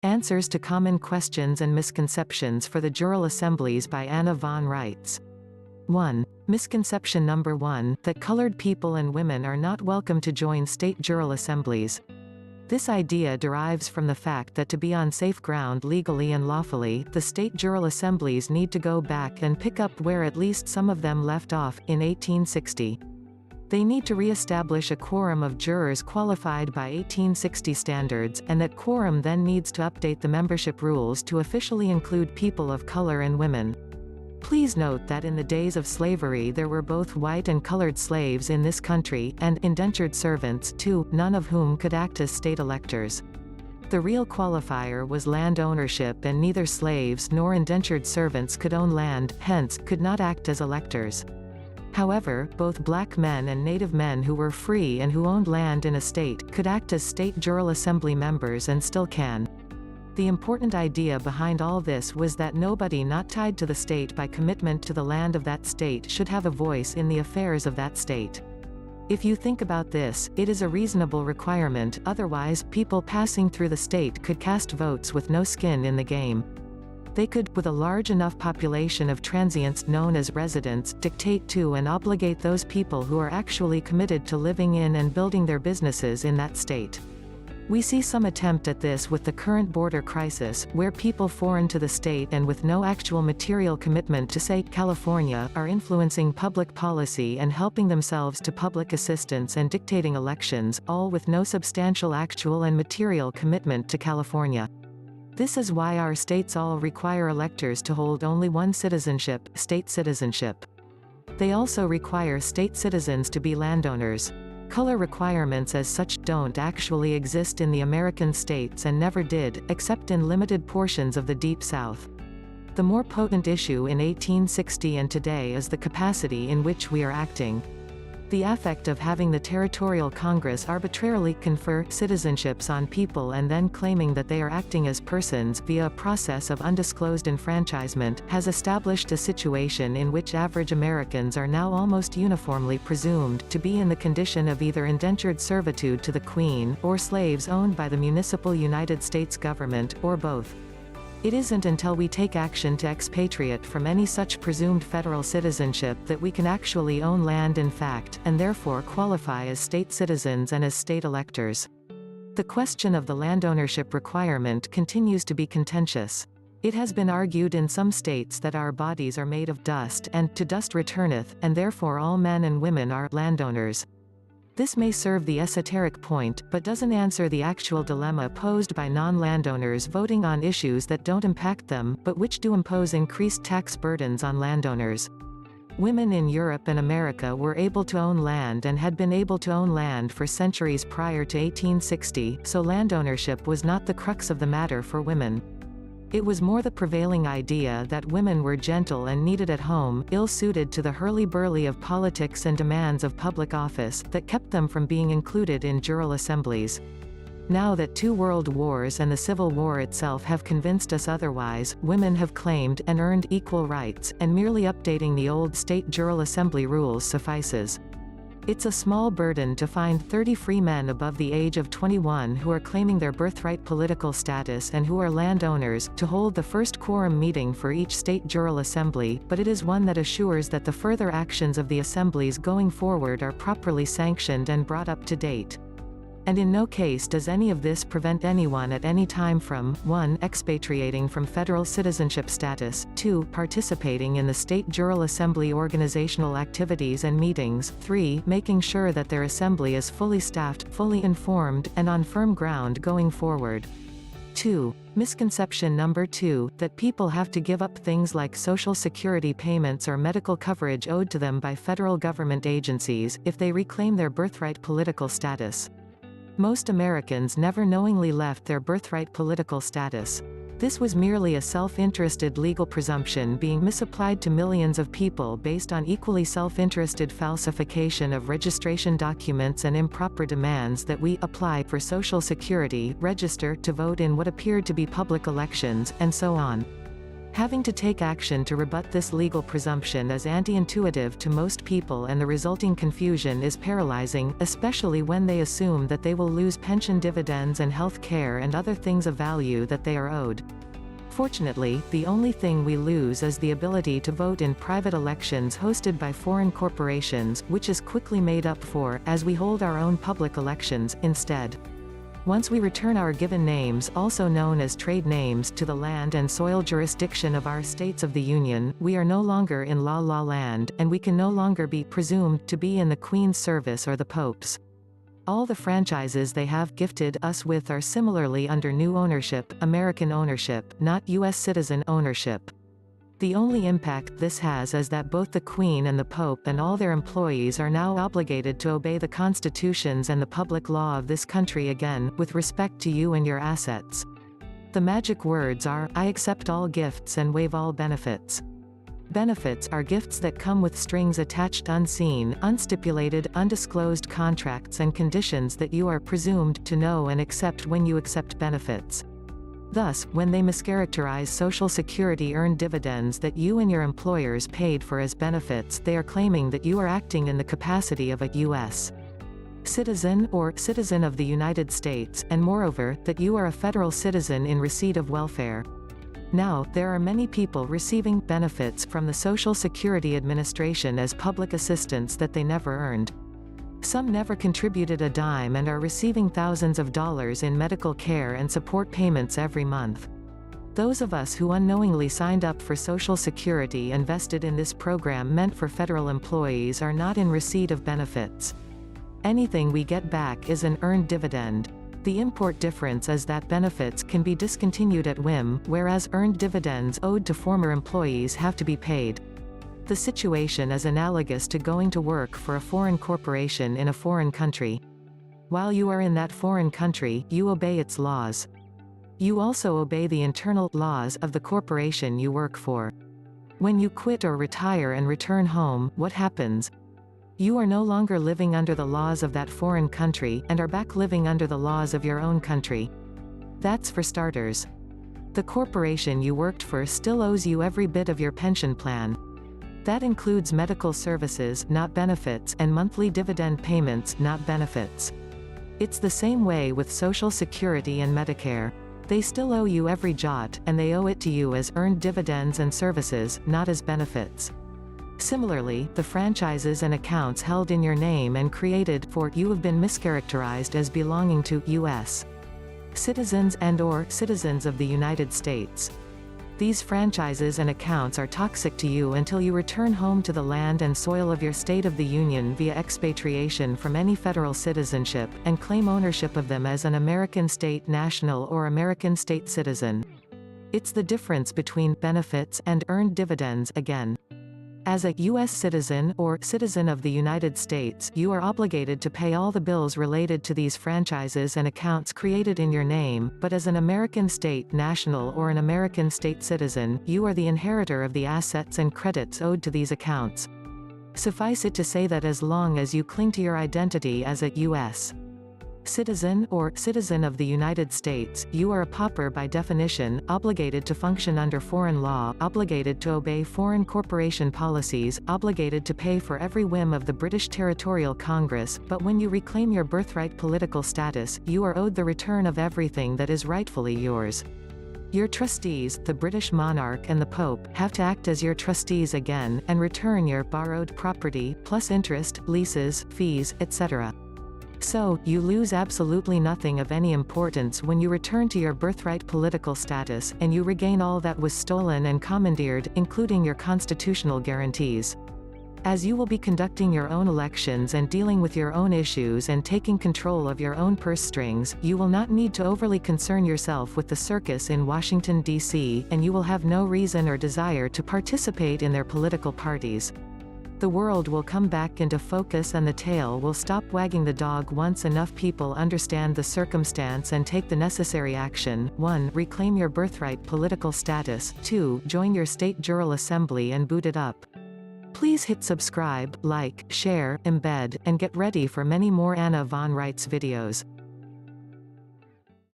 Answers to Common Questions and Misconceptions for the Jural Assemblies by Anna von Reitz. 1. Misconception number 1, that colored people and women are not welcome to join state jural assemblies. This idea derives from the fact that to be on safe ground legally and lawfully, the state jural assemblies need to go back and pick up where at least some of them left off, in 1860. They need to re-establish a quorum of jurors qualified by 1860 standards, and that quorum then needs to update the membership rules to officially include people of color and women. Please note that in the days of slavery there were both white and colored slaves in this country, and indentured servants too, none of whom could act as state electors. The real qualifier was land ownership, and neither slaves nor indentured servants could own land, hence, could not act as electors. However, both black men and native men who were free and who owned land in a state, could act as state jural assembly members and still can. The important idea behind all this was that nobody not tied to the state by commitment to the land of that state should have a voice in the affairs of that state. If you think about this, it is a reasonable requirement, otherwise, people passing through the state could cast votes with no skin in the game. They could, with a large enough population of transients known as residents, dictate to and obligate those people who are actually committed to living in and building their businesses in that state. We see some attempt at this with the current border crisis, where people foreign to the state and with no actual material commitment to, say, California, are influencing public policy and helping themselves to public assistance and dictating elections, all with no substantial actual and material commitment to California. This is why our states all require electors to hold only one citizenship, state citizenship. They also require state citizens to be landowners. Color requirements as such don't actually exist in the American states and never did, except in limited portions of the Deep South. The more potent issue in 1860 and today is the capacity in which we are acting. The affect of having the territorial Congress arbitrarily confer citizenships on people and then claiming that they are acting as persons via a process of undisclosed enfranchisement, has established a situation in which average Americans are now almost uniformly presumed to be in the condition of either indentured servitude to the Queen, or slaves owned by the municipal United States government, or both. It isn't until we take action to expatriate from any such presumed federal citizenship that we can actually own land in fact, and therefore qualify as state citizens and as state electors. The question of the landownership requirement continues to be contentious. It has been argued in some states that our bodies are made of dust, and to dust returneth, and therefore all men and women are landowners. This may serve the esoteric point, but doesn't answer the actual dilemma posed by non-landowners voting on issues that don't impact them, but which do impose increased tax burdens on landowners. Women in Europe and America were able to own land and had been able to own land for centuries prior to 1860, so landownership was not the crux of the matter for women. It was more the prevailing idea that women were gentle and needed at home, ill-suited to the hurly-burly of politics and demands of public office, that kept them from being included in jural assemblies. Now that 2 world wars and the Civil War itself have convinced us otherwise, women have claimed and earned equal rights, and merely updating the old state jural assembly rules suffices. It's a small burden to find 30 free men above the age of 21 who are claiming their birthright political status and who are landowners, to hold the first quorum meeting for each state jural assembly, but it is one that assures that the further actions of the assemblies going forward are properly sanctioned and brought up to date. And in no case does any of this prevent anyone at any time from 1. Expatriating from federal citizenship status, 2. Participating in the state jural assembly organizational activities and meetings, 3. Making sure that their assembly is fully staffed, fully informed, and on firm ground going forward. 2. Misconception number 2, that people have to give up things like Social Security payments or medical coverage owed to them by federal government agencies, if they reclaim their birthright political status. Most Americans never knowingly left their birthright political status. This was merely a self-interested legal presumption being misapplied to millions of people based on equally self-interested falsification of registration documents and improper demands that we apply for Social Security, register to vote in what appeared to be public elections, and so on. Having to take action to rebut this legal presumption is anti-intuitive to most people, and the resulting confusion is paralyzing, especially when they assume that they will lose pension dividends and health care and other things of value that they are owed. Fortunately, the only thing we lose is the ability to vote in private elections hosted by foreign corporations, which is quickly made up for, as we hold our own public elections, instead. Once we return our given names, also known as trade names, to the land and soil jurisdiction of our states of the Union, we are no longer in la land, and we can no longer be presumed to be in the Queen's service or the Pope's. All the franchises they have gifted us with are similarly under new ownership, American ownership, not U.S. citizen ownership. The only impact this has is that both the Queen and the Pope and all their employees are now obligated to obey the constitutions and the public law of this country again, with respect to you and your assets. The magic words are, I accept all gifts and waive all benefits. Benefits are gifts that come with strings attached, unseen, unstipulated, undisclosed contracts and conditions that you are presumed to know and accept when you accept benefits. Thus, when they mischaracterize Social Security earned dividends that you and your employers paid for as benefits, they are claiming that you are acting in the capacity of a U.S. citizen or citizen of the United States, and moreover, that you are a federal citizen in receipt of welfare. Now, there are many people receiving benefits from the Social Security Administration as public assistance that they never earned. Some never contributed a dime and are receiving thousands of dollars in medical care and support payments every month. Those of us who unknowingly signed up for Social Security and vested in this program meant for federal employees are not in receipt of benefits. Anything we get back is an earned dividend. The import difference is that benefits can be discontinued at whim, whereas earned dividends owed to former employees have to be paid. The situation is analogous to going to work for a foreign corporation in a foreign country. While you are in that foreign country, you obey its laws. You also obey the internal laws of the corporation you work for. When you quit or retire and return home, what happens? You are no longer living under the laws of that foreign country, and are back living under the laws of your own country. That's for starters. The corporation you worked for still owes you every bit of your pension plan. That includes medical services, not benefits, and monthly dividend payments, not benefits. It's the same way with Social Security and Medicare. They still owe you every jot, and they owe it to you as earned dividends and services, not as benefits. Similarly, the franchises and accounts held in your name and created for you have been mischaracterized as belonging to U.S. citizens and/or citizens of the United States. These franchises and accounts are toxic to you until you return home to the land and soil of your State of the Union via expatriation from any federal citizenship, and claim ownership of them as an American state national or American state citizen. It's the difference between benefits and earned dividends again. As a U.S. citizen or citizen of the United States, you are obligated to pay all the bills related to these franchises and accounts created in your name, but as an American state national or an American state citizen, you are the inheritor of the assets and credits owed to these accounts. Suffice it to say that as long as you cling to your identity as a U.S. citizen or citizen of the United States, you are a pauper by definition, obligated to function under foreign law, obligated to obey foreign corporation policies, obligated to pay for every whim of the British Territorial Congress, but when you reclaim your birthright political status, you are owed the return of everything that is rightfully yours. Your trustees, the British monarch and the Pope, have to act as your trustees again, and return your borrowed property, plus interest, leases, fees, etc. So, you lose absolutely nothing of any importance when you return to your birthright political status, and you regain all that was stolen and commandeered, including your constitutional guarantees. As you will be conducting your own elections and dealing with your own issues and taking control of your own purse strings, you will not need to overly concern yourself with the circus in Washington, D.C., and you will have no reason or desire to participate in their political parties. The world will come back into focus and the tail will stop wagging the dog once enough people understand the circumstance and take the necessary action. 1. Reclaim your birthright political status. 2. Join your State Jural Assembly and boot it up. Please hit subscribe, like, share, embed, and get ready for many more Anna von Reitz videos.